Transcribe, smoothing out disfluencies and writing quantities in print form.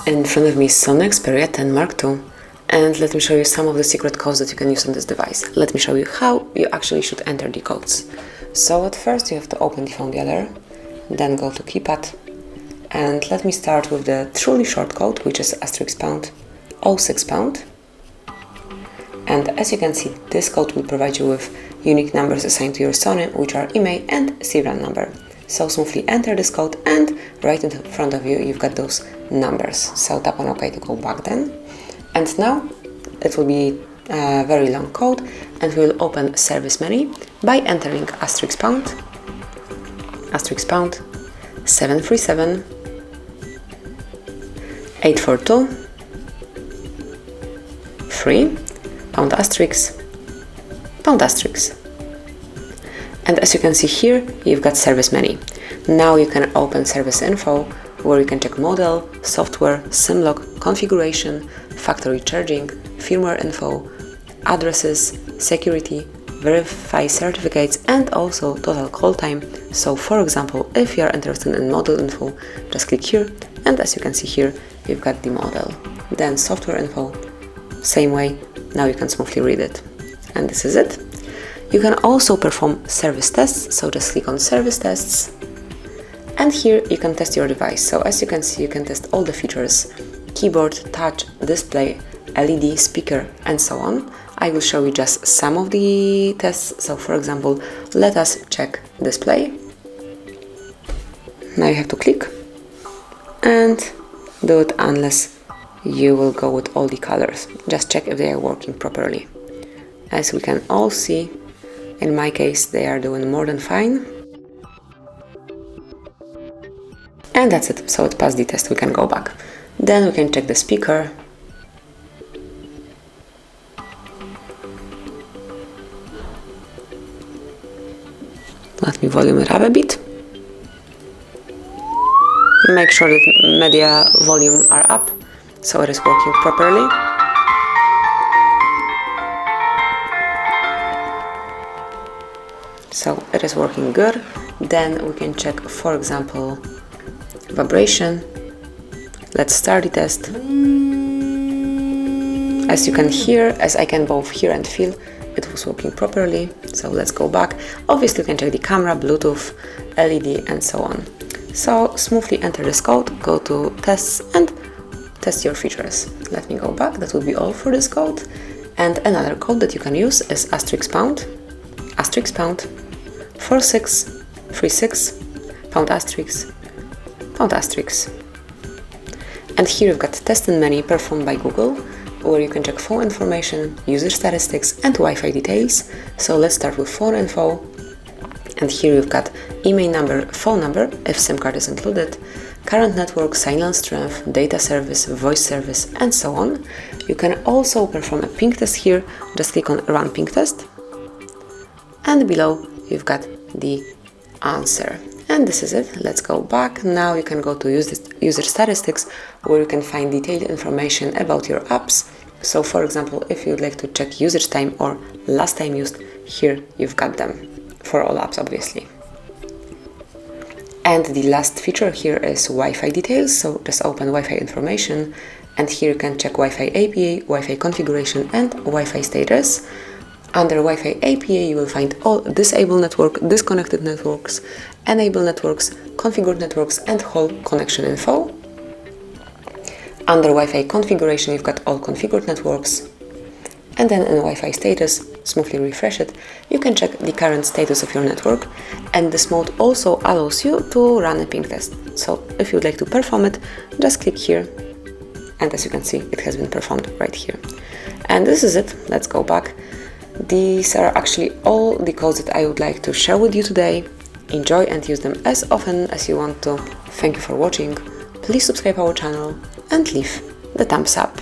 In front of me is SONY Xperia 10 Mark II, and let me show you some of the secret codes that you can use on this device. Let me show you how you actually should enter the codes. So at first you have to open the phone dialer, then go to keypad, and let me start with the truly short code, which is *##, 06#. And as you can see, this code will provide you with unique numbers assigned to your Sony, which are email and serial number. So smoothly enter this code, and right in front of you, you've got those numbers. So tap on OK to go back then. And now it will be a very long code, and we will open service menu by entering *##, 737, 842, 3, ###. And as you can see here, you've got service menu. Now you can open service info, where you can check model, software, SIM lock, configuration, factory charging, firmware info, addresses, security, verify certificates, and also total call time. So for example, if you are interested in model info, just click here, and as you can see here, you've got the model. Then software info, same way, now you can smoothly read it. And this is it. You can also perform service tests, so just click on service tests, and here you can test your device. So as you can see, you can test all the features: keyboard, touch, display, LED, speaker, and so on. I will show you just some of the tests. So for example, let us check display. Now you have to click and do it unless you will go with all the colors. Just check if they are working properly. As we can all see, in my case, they are doing more than fine. And that's it. So it passed the test. We can go back. Then we can check the speaker. Let me volume it up a bit. Make sure that media volume are up, so it is working properly. So it is working good. Then we can check, for example, vibration. Let's start the test. As you can hear, as I can both hear and feel, it was working properly. So let's go back. Obviously you can check the camera, Bluetooth, LED, and so on. So smoothly enter this code, go to tests, and test your features. Let me go back. That will be all for this code. And another code that you can use is *##, 4636, ###. And here you've got test and menu performed by Google, where you can check phone information, user statistics, and Wi-Fi details. So let's start with phone info. And here you've got email number, phone number, if SIM card is included, current network, signal strength, data service, voice service, and so on. You can also perform a ping test here. Just click on Run Ping Test. And below you've got the answer. And this is it. Let's go back. Now you can go to user statistics, where you can find detailed information about your apps. So for example, if you'd like to check usage time or last time used, here you've got them for all apps, obviously. And the last feature here is Wi-Fi details. So just open Wi-Fi information, and here you can check Wi-Fi APA, Wi-Fi configuration, and Wi-Fi status. Under Wi-Fi APA, you will find all disabled network, disconnected networks, enabled networks, configured networks, and whole connection info. Under Wi-Fi configuration, you've got all configured networks. And then in Wi-Fi status, smoothly refresh it, you can check the current status of your network. And this mode also allows you to run a ping test. So if you'd like to perform it, just click here. And as you can see, it has been performed right here. And this is it. Let's go back. These are actually all the codes that I would like to share with you today. Enjoy and use them as often as you want to. Thank you for watching. Please subscribe our channel and leave the thumbs up.